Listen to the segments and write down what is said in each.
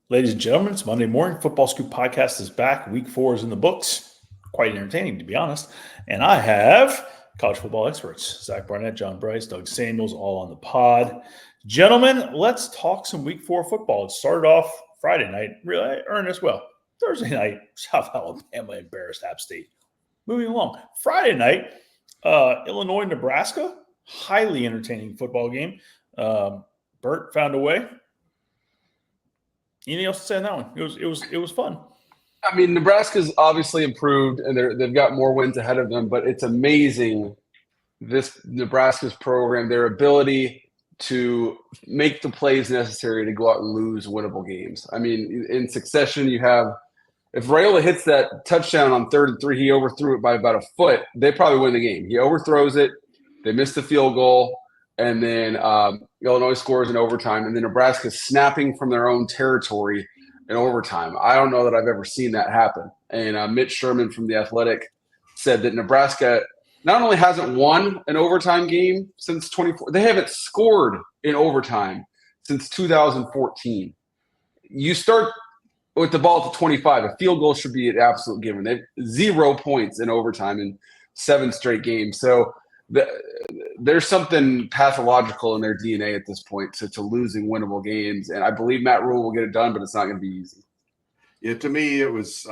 Ladies and gentlemen, it's Monday morning. Football Scoop Podcast is back. Week 4 is in the books. Quite entertaining, to be honest. And I have college football experts, Zach Barnett, John Bryce, Doug Samuels, all on the pod. Gentlemen, let's talk some Week 4 football. It started off Friday night, really earnest. Well, Thursday night, South Alabama embarrassed App State. Moving along. Friday night, Illinois, Nebraska, highly entertaining football game. Burt found a way. Anything else to say on that one? It was fun. I mean, Nebraska's obviously improved, and they've got more wins ahead of them. But it's amazing, this Nebraska's program, their ability to make the plays necessary to go out and lose winnable games. I mean, in succession, you have if Raiola hits that touchdown on 3rd and 3, he overthrew it by about a foot. They probably win the game. He overthrows it. They miss the field goal. And then Illinois scores in overtime, and then Nebraska's snapping from their own territory in overtime. I don't know that I've ever seen that happen. And Mitch Sherman from The Athletic said that Nebraska not only hasn't won an overtime game since 24, they haven't scored in overtime since 2014. You start with the ball at the 25. A field goal should be an absolute given. They have 0 points in overtime in 7 straight games. So there's something pathological in their DNA at this point to losing winnable games. And I believe Matt Rule will get it done, but it's not going to be easy. Yeah, to me, it was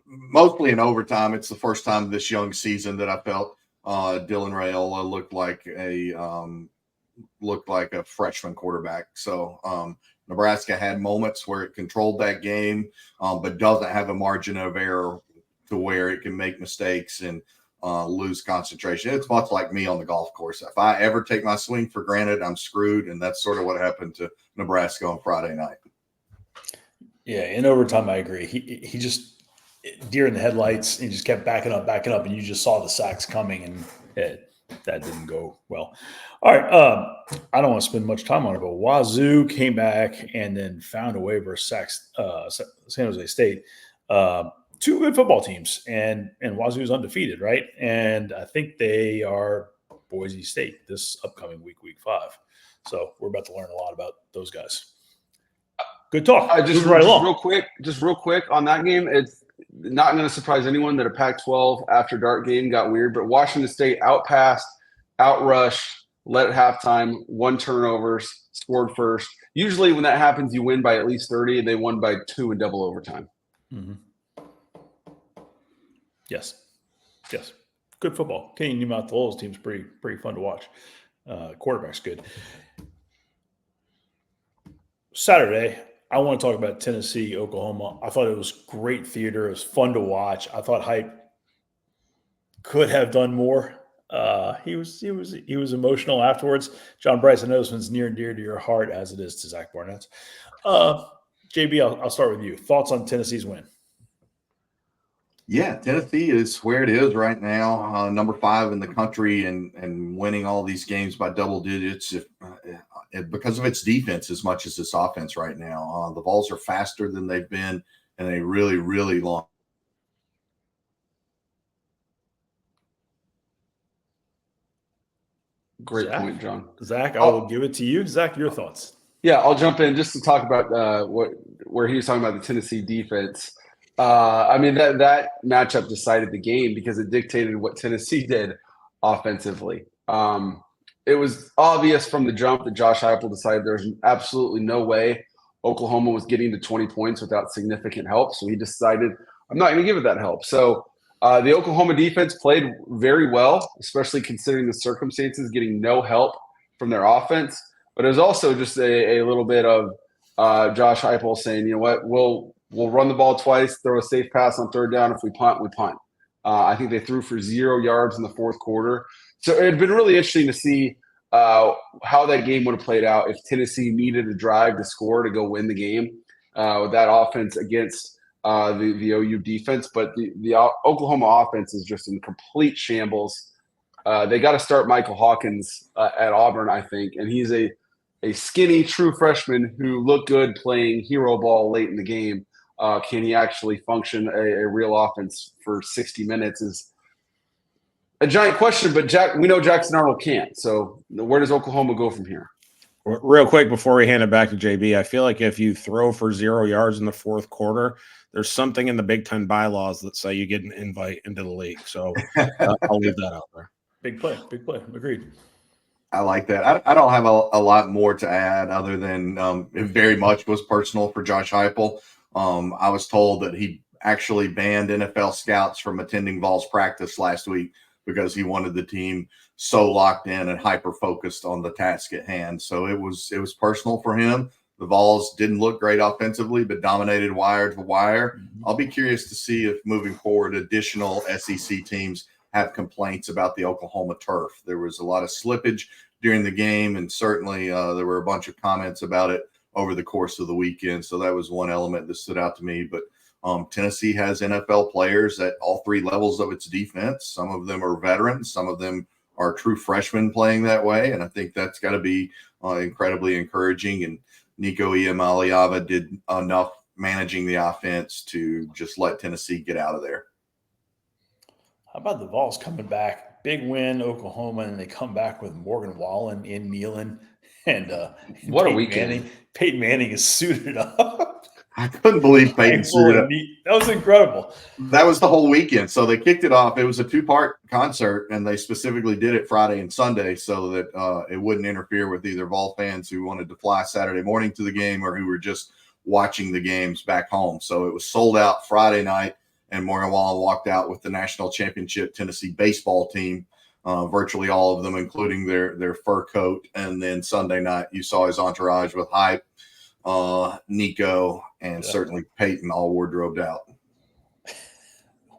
mostly in overtime. It's the first time this young season that I felt Dylan Raiola looked like a freshman quarterback. So Nebraska had moments where it controlled that game, but doesn't have a margin of error to where it can make mistakes and lose concentration. It's much like me on the golf course. If I ever take my swing for granted, I'm screwed, and that's sort of what happened to Nebraska on Friday night. Yeah, in overtime, I agree. He just deer in the headlights. He just kept backing up, and you just saw the sacks coming, and that didn't go well. All right, I don't want to spend much time on it, but Wazoo came back and then found a way versus San Jose State. 2 good football teams, and Wazoo is undefeated, right? And I think they are Boise State this upcoming week 5. So we're about to learn a lot about those guys. Good talk. Just real quick on that game. It's not going to surprise anyone that a Pac-12 after dark game got weird, but Washington State outpassed, outrushed, led at halftime, 1 turnovers, scored first. Usually when that happens, you win by at least 30, and they won by 2 in double overtime. Mm-hmm. Yes. Good football. Kenny Newmouth-Lowell's team's pretty fun to watch. Quarterback's good. Saturday, I want to talk about Tennessee, Oklahoma. I thought it was great theater. It was fun to watch. I thought Hype could have done more. He was emotional afterwards. John Bryce, I know this one's near and dear to your heart, as it is to Zach Barnett's. JB, I'll start with you. Thoughts on Tennessee's win? Yeah, Tennessee is where it is right now, number 5 in the country, and winning all these games by double digits because of its defense as much as its offense right now. The balls are faster than they've been in a really, really long. Great point, John. Zach, I will give it to you. Zach, your thoughts? Yeah, I'll jump in just to talk about where he was talking about the Tennessee defense. I mean, that matchup decided the game because it dictated what Tennessee did offensively. It was obvious from the jump that Josh Heupel decided there's absolutely no way Oklahoma was getting to 20 points without significant help. So he decided, I'm not going to give it that help. So the Oklahoma defense played very well, especially considering the circumstances, getting no help from their offense. But it was also just a little bit of Josh Heupel saying, you know what, We'll run the ball twice, throw a safe pass on 3rd down. If we punt, we punt. I think they threw for 0 yards in the 4th quarter. So it had been really interesting to see how that game would have played out if Tennessee needed a drive to score to go win the game with that offense against the OU defense. But the Oklahoma offense is just in complete shambles. They got to start Michael Hawkins at Auburn, I think, and he's a skinny true freshman who looked good playing hero ball late in the game. Can he actually function a real offense for 60 minutes is a giant question, but we know Jackson Arnold can't. So where does Oklahoma go from here? Real quick before we hand it back to JB, I feel like if you throw for 0 yards in the fourth quarter, there's something in the Big Ten bylaws that say you get an invite into the league. So I'll leave that out there. Big play. Agreed. I like that. I don't have a lot more to add other than it very much was personal for Josh Heupel. I was told that he actually banned NFL scouts from attending Vols practice last week because he wanted the team so locked in and hyper focused on the task at hand. So it was personal for him. The Vols didn't look great offensively, but dominated wire to wire. I'll be curious to see if moving forward, additional SEC teams have complaints about the Oklahoma turf. There was a lot of slippage during the game, and certainly there were a bunch of comments about it over the course of the weekend. So that was one element that stood out to me. But Tennessee has NFL players at all three levels of its defense. Some of them are veterans. Some of them are true freshmen playing that way. And I think that's got to be incredibly encouraging. And Nico Iamaleava did enough managing the offense to just let Tennessee get out of there. How about the Vols coming back? Big win, Oklahoma, and they come back with Morgan Wallen in Nealon. And what Peyton a weekend. Manning. Peyton Manning is suited up. I couldn't believe Peyton suited up. That was incredible. That was the whole weekend. So they kicked it off. It was a 2-part concert, and they specifically did it Friday and Sunday so that it wouldn't interfere with either Vol fans who wanted to fly Saturday morning to the game or who were just watching the games back home. So it was sold out Friday night, and Morgan Wallen walked out with the national championship Tennessee baseball team, virtually all of them, including their fur coat. And then Sunday night, you saw his entourage with Hype, Nico, and certainly Peyton all wardrobed out.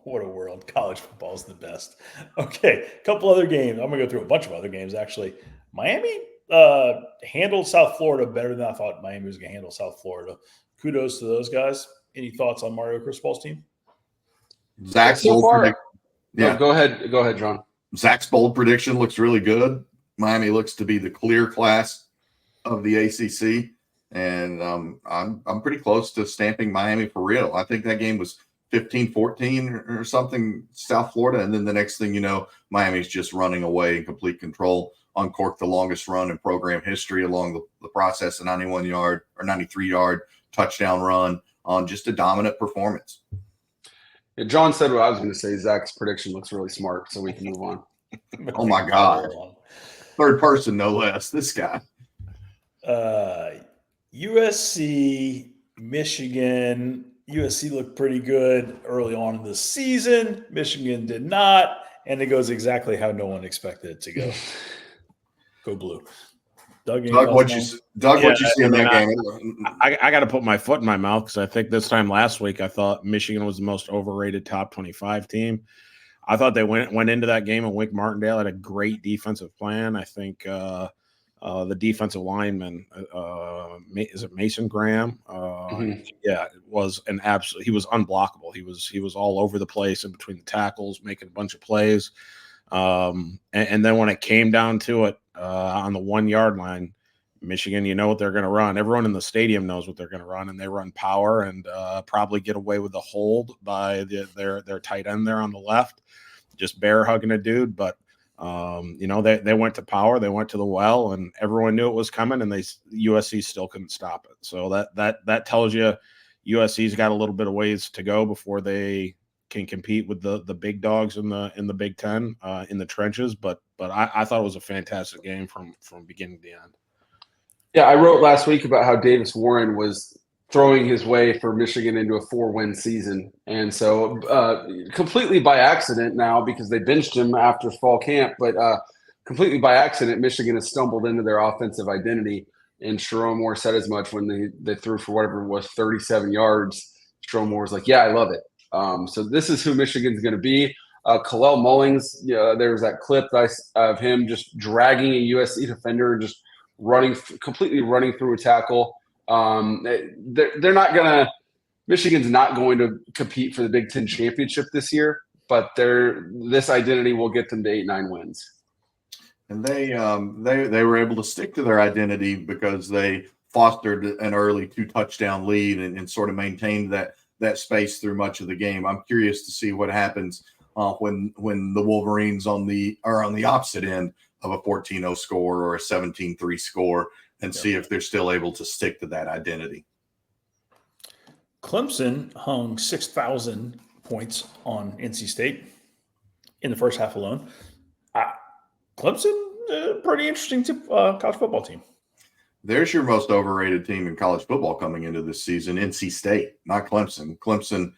What a world. College football is the best. Okay, a couple other games. I'm going to go through a bunch of other games, actually. Miami handled South Florida better than I thought Miami was going to handle South Florida. Kudos to those guys. Any thoughts on Mario Cristobal's team? Zach's So bold far, prediction. Yeah, go ahead, John. Zach's bold prediction looks really good. Miami looks to be the clear class of the ACC, and I'm pretty close to stamping Miami for real. I think that game was 15-14 or something, South Florida, and then the next thing you know, Miami's just running away in complete control, uncorked the longest run in program history along the process, a 91-yard or 93-yard touchdown run on just a dominant performance. Yeah, John said what I was going to say. Zach's prediction looks really smart, so we can move on. Oh, my God. Third person, no less. This guy. USC, Michigan. USC looked pretty good early on in the season. Michigan did not, and it goes exactly how no one expected it to go. Go blue. Doug, what you see in that game? I got to put my foot in my mouth because I think this time last week I thought Michigan was the most overrated top 25 team. I thought they went into that game and Wink Martindale had a great defensive plan. I think the defensive lineman, is it Mason Graham? Yeah, it was an absolute. He was unblockable. He was all over the place in between the tackles, making a bunch of plays. And then when it came down to it, on the 1 yard line, Michigan, you know what they're going to run. Everyone in the stadium knows what they're going to run, and they run power and probably get away with the hold by their tight end there on the left, just bear hugging a dude. But they went to power, they went to the well, and everyone knew it was coming, and USC still couldn't stop it. So that tells you USC's got a little bit of ways to go before they can compete with the big dogs in the Big Ten in the trenches. But I thought it was a fantastic game from beginning to end. Yeah, I wrote last week about how Davis Warren was throwing his way for Michigan into a 4-win season. And so completely by accident now, because they benched him after fall camp, but completely by accident, Michigan has stumbled into their offensive identity. And Sharon Moore said as much when they threw for whatever it was, 37 yards. Sharon Moore was like, yeah, I love it. So this is who Michigan's going to be. Kalel Mullings, there was that clip of him just dragging a USC defender, just completely running through a tackle. They're not going to – Michigan's not going to compete for the Big Ten championship this year, but this identity will get them to 8-9 wins. And they were able to stick to their identity because they fostered an early 2-touchdown lead and sort of maintained that space through much of the game. I'm curious to see what happens when the Wolverines on the opposite end of a 14-0 score or a 17-3 score. and see if they're still able to stick to that identity. Clemson hung 6,000 points on NC State in the first half alone. Clemson, pretty interesting college football team. There's your most overrated team in college football coming into this season, NC State, not Clemson. Clemson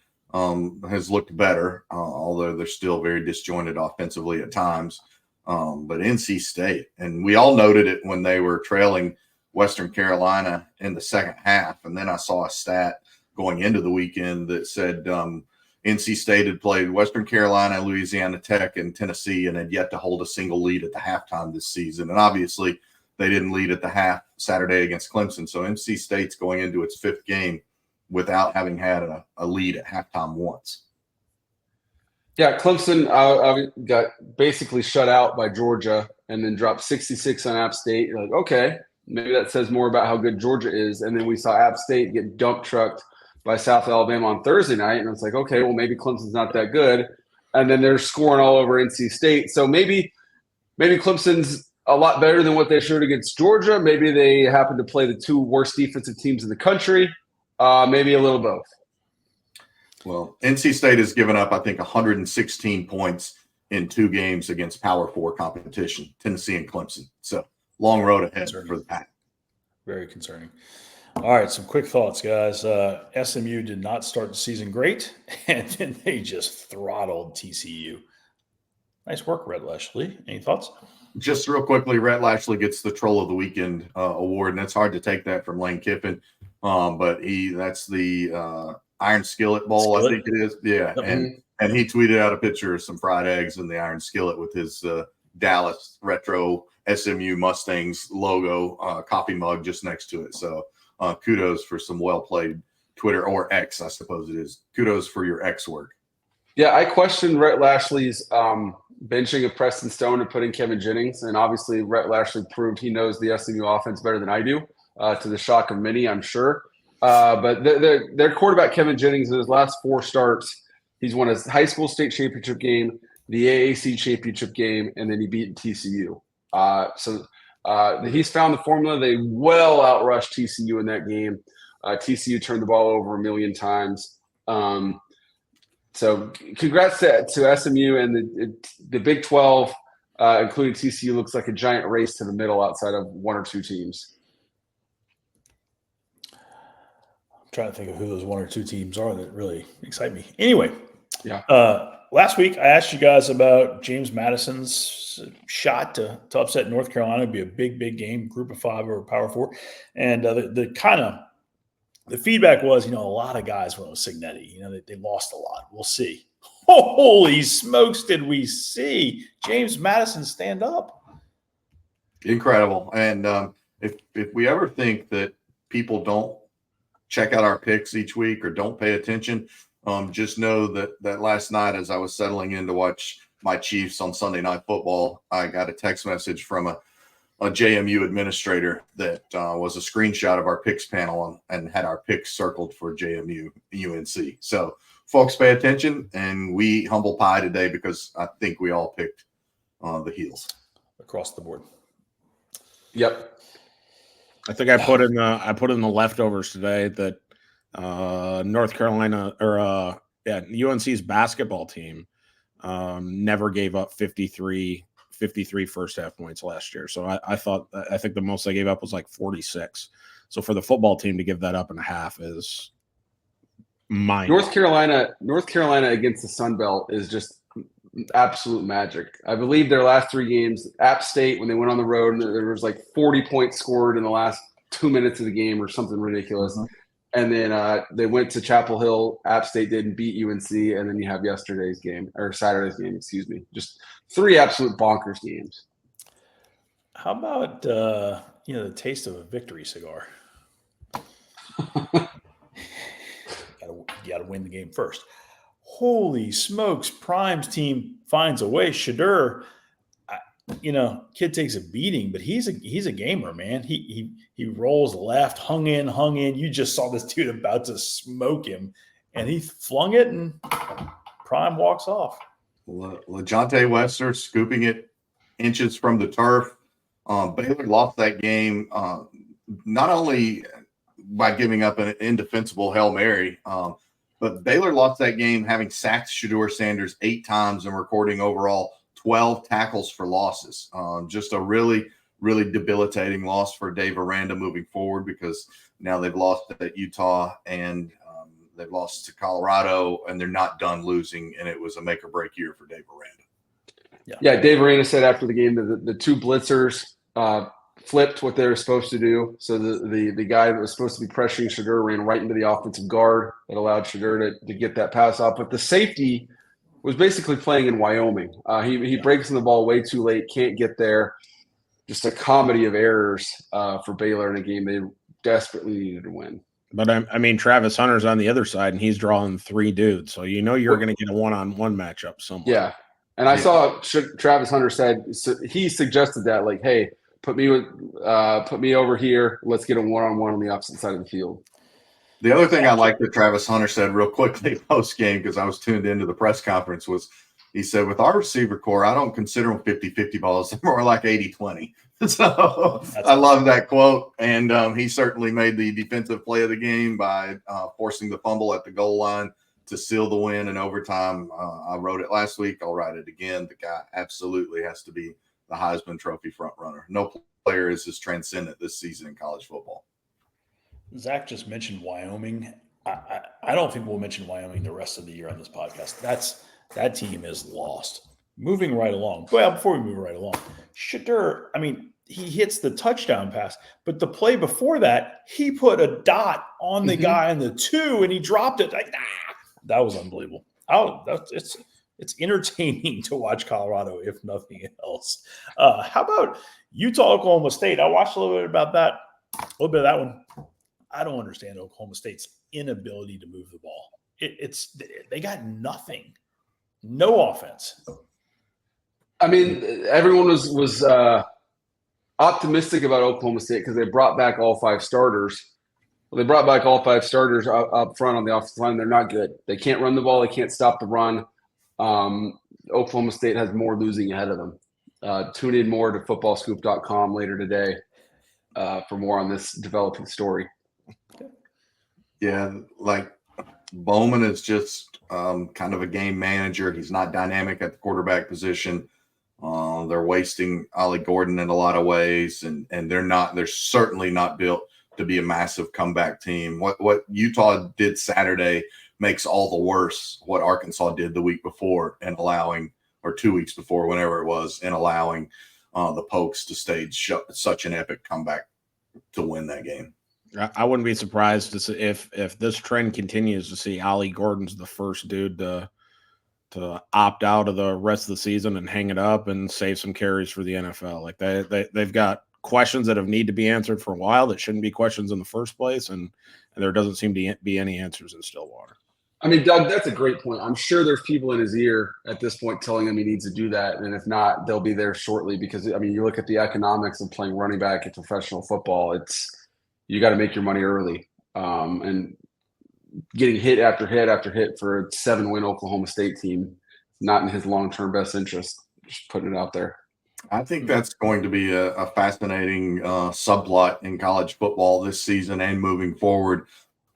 has looked better, although they're still very disjointed offensively at times. But NC State, and we all noted it when they were trailing Western Carolina in the second half. And then I saw a stat going into the weekend that said NC State had played Western Carolina, Louisiana Tech, and Tennessee, and had yet to hold a single lead at the halftime this season. And obviously, they didn't lead at the half Saturday against Clemson. So NC State's going into its fifth game without having had a lead at halftime once. Yeah, Clemson got basically shut out by Georgia and then dropped 66 on App State. You're like, okay, maybe that says more about how good Georgia is. And then we saw App State get dump trucked by South Alabama on Thursday night. And it's like, okay, well, maybe Clemson's not that good. And then they're scoring all over NC State. So maybe Clemson's a lot better than what they showed against Georgia. Maybe they happen to play the two worst defensive teams in the country. Maybe a little both. Well, NC State has given up, I think, 116 points in 2 games against Power 4 competition, Tennessee and Clemson. So long road ahead for the Pack. Very concerning. All right, some quick thoughts, guys. SMU did not start the season great, and then they just throttled TCU. Nice work, Rhett Lashley. Any thoughts? Just real quickly, Rhett Lashley gets the Troll of the Weekend award, and it's hard to take that from Lane Kiffin. But that's the Iron Skillet Bowl, I think it is. Yeah, and he tweeted out a picture of some fried eggs in the Iron Skillet with his Dallas Retro SMU Mustangs logo coffee mug just next to it. So kudos for some well-played Twitter, or X, I suppose it is. Kudos for your X work. Yeah, I questioned Rhett Lashley's benching of Preston Stone and putting Kevin Jennings. And obviously, Rhett Lashley proved he knows the SMU offense better than I do, to the shock of many, I'm sure. But their quarterback, Kevin Jennings, in his last 4 starts, he's won his high school state championship game, the AAC championship game, and then he beat TCU. So he's found the formula. They well outrushed TCU in that game. TCU turned the ball over 1 million times. So congrats to SMU, and the Big 12, including TCU, looks like a giant race to the middle outside of 1 or 2 teams. Trying to think of who those 1 or 2 teams are that really excite me. Anyway, yeah. Last week I asked you guys about James Madison's shot to upset North Carolina. It'd be a big game, Group of 5 or Power 4, and the feedback was, a lot of guys went with Signetti. They lost a lot. We'll see. Holy smokes, did we see James Madison stand up? Incredible. And if we ever think that people don't check out our picks each week or don't pay attention, just know that last night, as I was settling in to watch my Chiefs on Sunday Night Football, I got a text message from a JMU administrator that was a screenshot of our picks panel and had our picks circled for JMU UNC. So folks, pay attention, and we humble pie today because I think we all picked the Heels across the board. Yep. I think I put in the leftovers today that North Carolina UNC's basketball team never gave up 53 first half points last year. So I think the most they gave up was like 46. So for the football team to give that up in a half is mind. North Carolina against the Sun Belt is just absolute magic. I believe their last 3 games, App State, when they went on the road, and there was like 40 points scored in the last 2 minutes of the game or something ridiculous. Mm-hmm. And then they went to Chapel Hill. App State didn't beat UNC, and then you have Saturday's game. Just 3 absolute bonkers games. How about the taste of a victory cigar? You got to win the game first. Holy smokes! Prime's team finds a way. Shadur, kid takes a beating, but he's a gamer, man. He rolls left, hung in. You just saw this dude about to smoke him, and he flung it, and Prime walks off. LeJontay Webster scooping it inches from the turf. Baylor lost that game not only by giving up an indefensible Hail Mary, but Baylor lost that game having sacked Shedeur Sanders 8 times and recording overall 12 tackles for losses. Just a really, really debilitating loss for Dave Aranda moving forward, because now they've lost at Utah and they've lost to Colorado, and they're not done losing, and it was a make or break year for Dave Aranda. Yeah, Dave Aranda said after the game that the 2 blitzers flipped what they were supposed to do. So the guy that was supposed to be pressuring Shedeur ran right into the offensive guard that allowed Shedeur to get that pass off. But the safety was basically playing in Wyoming. He breaks in the ball way too late, can't get there. Just a comedy of errors for Baylor in a game they desperately needed to win. But I mean, Travis Hunter's on the other side, and he's drawing 3 dudes. So you're going to get a one-on-one matchup somewhere. Yeah. And I saw Travis Hunter said he suggested that, like, hey, put me over here. Let's get a one-on-one on the opposite side of the field. The other thing I like that Travis Hunter said real quickly post-game, because I was tuned into the press conference, was he said, with our receiver core, I don't consider them 50-50 balls. They're more like 80-20. So I love that quote. And he certainly made the defensive play of the game by forcing the fumble at the goal line to seal the win in overtime. I wrote it last week. I'll write it again. The guy absolutely has to be the Heisman Trophy front runner. No player is as transcendent this season in college football. Zach just mentioned Wyoming. I don't think we'll mention Wyoming the rest of the year on this podcast. That team is lost. Moving right along. Well, before we move right along, Shedeur, I mean, he hits the touchdown pass, but the play before that, he put a dot on the guy in the 2 and he dropped it. Like, that was unbelievable. It's entertaining to watch Colorado, if nothing else. How about Utah, Oklahoma State? I watched a little bit about that, a little bit of that one. I don't understand Oklahoma State's inability to move the ball. They got nothing, no offense. I mean, everyone was optimistic about Oklahoma State because they brought back all 5 starters. Well, they brought back all 5 starters up front on the offensive line. They're not good. They can't run the ball. They can't stop the run. Oklahoma State has more losing ahead of them. Tune in more to FootballScoop.com later today for more on this developing story. Yeah, like Bowman is just kind of a game manager. He's not dynamic at the quarterback position. They're wasting Ollie Gordon in a lot of ways, and they're certainly not built to be a massive comeback team. What Utah did Saturday makes all the worse what Arkansas did the week before and allowing, or 2 weeks before, whenever it was, and allowing the Pokes to stage such an epic comeback to win that game. I wouldn't be surprised to see if this trend continues to see Ollie Gordon's the first dude to opt out of the rest of the season and hang it up and save some carries for the NFL. Like they've got questions that have need to be answered for a while that shouldn't be questions in the first place, and there doesn't seem to be any answers in Stillwater. I mean, Doug, that's a great point. I'm sure there's people in his ear at this point telling him he needs to do that, and if not, they'll be there shortly because, I mean, you look at the economics of playing running back in professional football, you got to make your money early. And getting hit after hit after hit for a 7-win Oklahoma State team, not in his long-term best interest. Just putting it out there. I think that's going to be a fascinating subplot in college football this season and moving forward.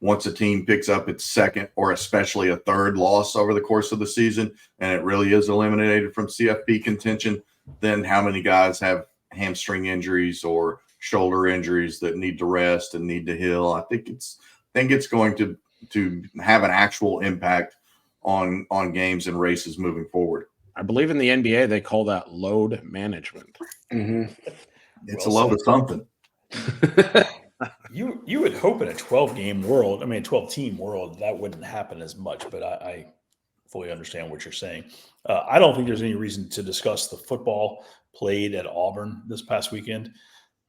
Once a team picks up its second or especially a third loss over the course of the season, and it really is eliminated from CFP contention, then how many guys have hamstring injuries or shoulder injuries that need to rest and need to heal? I think it's going to have an actual impact on games and races moving forward. I believe in the NBA they call that load management. Mm-hmm. It's a load of something. You would hope in a 12-game world, I mean, a 12-team world, that wouldn't happen as much, but I fully understand what you're saying. I don't think there's any reason to discuss the football played at Auburn this past weekend,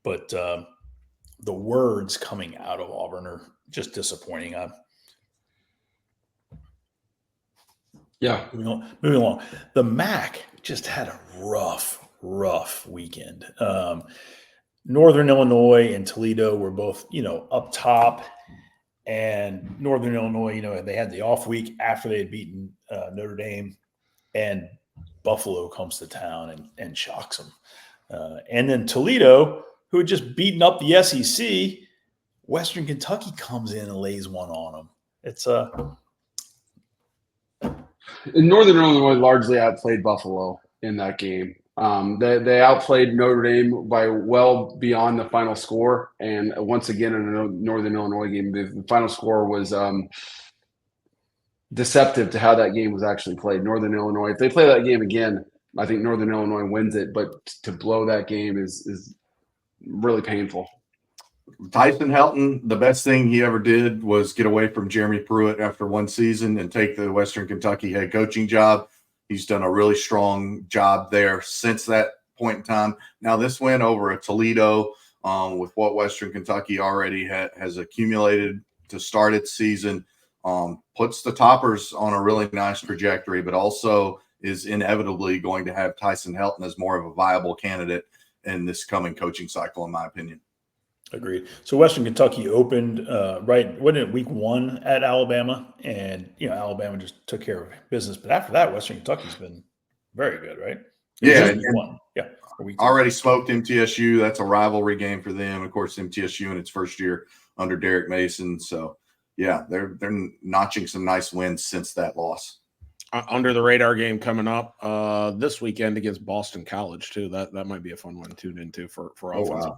but the words coming out of Auburn are just disappointing. Yeah. Moving along. The MAC just had a rough weekend. Northern Illinois and Toledo were both, up top, and Northern Illinois, they had the off week after they had beaten Notre Dame, and Buffalo comes to town and shocks them. And then Toledo, who had just beaten up the SEC, Western Kentucky comes in and lays one on them. It's And Northern Illinois largely outplayed Buffalo in that game. They outplayed Notre Dame by well beyond the final score. And once again, in a Northern Illinois game, the final score was deceptive to how that game was actually played. Northern Illinois, if they play that game again, I think Northern Illinois wins it. But to blow that game is really painful. Tyson Helton, the best thing he ever did was get away from Jeremy Pruitt after one season and take the Western Kentucky head coaching job. He's done a really strong job there since that point in time. Now, this win over a Toledo with what Western Kentucky already has accumulated to start its season puts the Toppers on a really nice trajectory, but also is inevitably going to have Tyson Helton as more of a viable candidate in this coming coaching cycle, in my opinion. Agreed. So Western Kentucky opened wasn't it week 1 at Alabama, and Alabama just took care of business. But after that, Western Kentucky's been very good, right? Week 1, or week 2. Already smoked MTSU. That's a rivalry game for them. Of course, MTSU in its first year under Derek Mason. So yeah, they're notching some nice wins since that loss. Under the radar game coming up this weekend against Boston College too. That might be a fun one to tune into for offensive. Wow.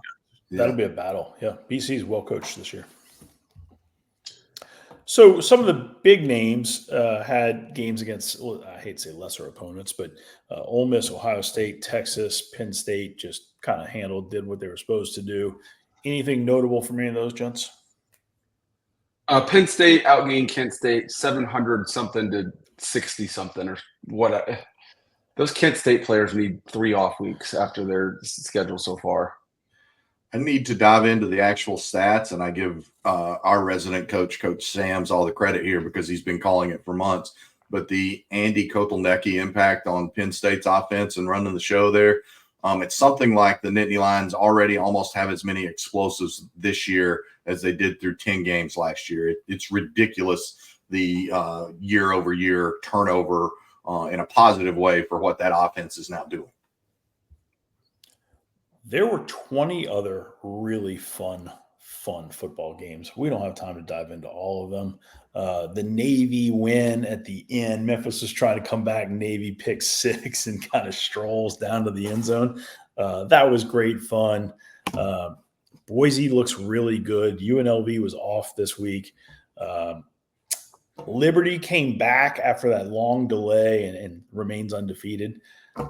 Yeah. That'll be a battle. Yeah. BC's well coached this year. So some of the big names had games against, I hate to say lesser opponents, but Ole Miss, Ohio State, Texas, Penn State just kind of did what they were supposed to do. Anything notable from any of those, gents? Penn State outgained Kent State 700-something to 60-something or what. Those Kent State players need 3 off weeks after their schedule so far. I need to dive into the actual stats, and I give our resident coach, Coach Sams, all the credit here because he's been calling it for months. But the Andy Kotelnicki impact on Penn State's offense and running the show there, it's something like the Nittany Lions already almost have as many explosives this year as they did through 10 games last year. It's ridiculous, the year-over-year turnover in a positive way for what that offense is now doing. There were 20 other really fun football games. We don't have time to dive into all of them. The Navy win at the end. Memphis was trying to come back. Navy picked 6 and kind of strolls down to the end zone. That was great fun. Boise looks really good. UNLV was off this week. Liberty came back after that long delay and remains undefeated.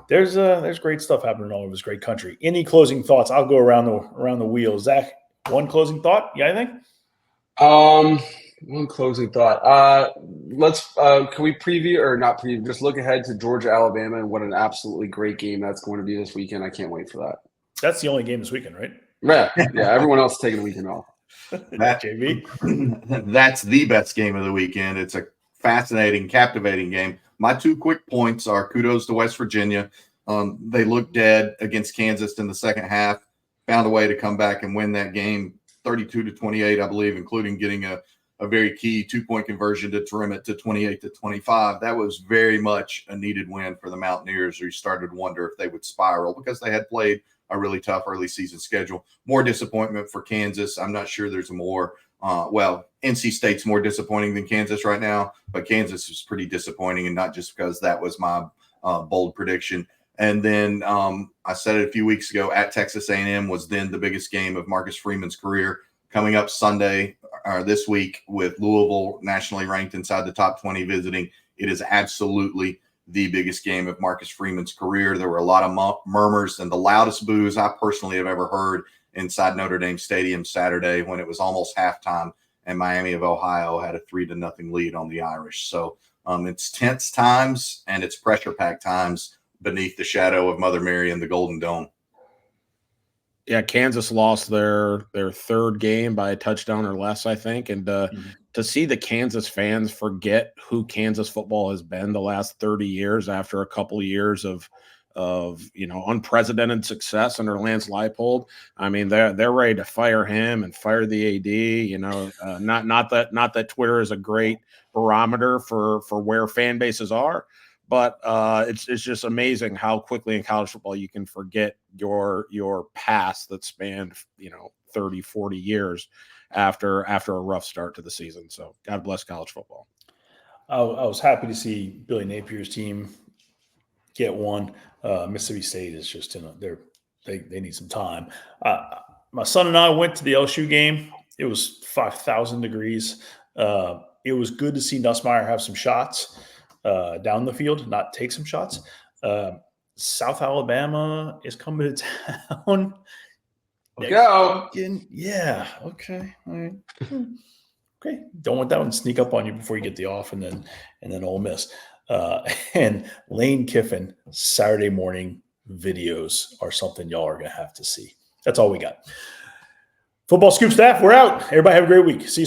There's great stuff happening all over this great country. Any closing thoughts? I'll go around the wheel. Zach, one closing thought? Yeah, I think. One closing thought. Let's can we preview or not preview? Just look ahead to Georgia, Alabama, and what an absolutely great game that's going to be this weekend. I can't wait for that. That's the only game this weekend, right? Yeah. Everyone else is taking the weekend off. JV. That's the best game of the weekend. It's a fascinating, captivating game. My 2 quick points are kudos to West Virginia. They looked dead against Kansas in the second half, found a way to come back and win that game 32-28, I believe, including getting a very key 2-point conversion to trim it to 28-25. That was very much a needed win for the Mountaineers, who you started to wonder if they would spiral because they had played a really tough early season schedule. More disappointment for Kansas. I'm not sure there's more NC State's more disappointing than Kansas right now, but Kansas is pretty disappointing, and not just because that was my bold prediction. And then I said it a few weeks ago, at Texas A&M was then the biggest game of Marcus Freeman's career. Coming up Sunday or this week with Louisville nationally ranked inside the top 20 visiting, it is absolutely the biggest game of Marcus Freeman's career. There were a lot of murmurs and the loudest boos I personally have ever heard inside Notre Dame Stadium Saturday when it was almost halftime and Miami of Ohio had a 3-0 lead on the Irish. So it's tense times and it's pressure-packed times beneath the shadow of Mother Mary and the Golden Dome. Yeah, Kansas lost their 3rd game by a touchdown or less, I think. And to see the Kansas fans forget who Kansas football has been the last 30 years after a couple of years of unprecedented success under Lance Leipold. I mean, they're ready to fire him and fire the AD. Not that Twitter is a great barometer for where fan bases are, But it's just amazing how quickly in college football you can forget your past that spanned 30, 40 years after a rough start to the season. So God bless college football. I was happy to see Billy Napier's team get one. Mississippi State is just they need some time. My son and I went to the LSU game. It was 5,000 degrees. It was good to see Nussmeier have some shots down the field, not take some shots. South Alabama is coming to town. Go. Yeah. Okay. All right. Okay. Don't want that one to sneak up on you before you get the off, and then Ole Miss. And Lane Kiffin Saturday morning videos are something y'all are going to have to see. That's all we got. Football Scoop staff, we're out. Everybody have a great week. See you soon.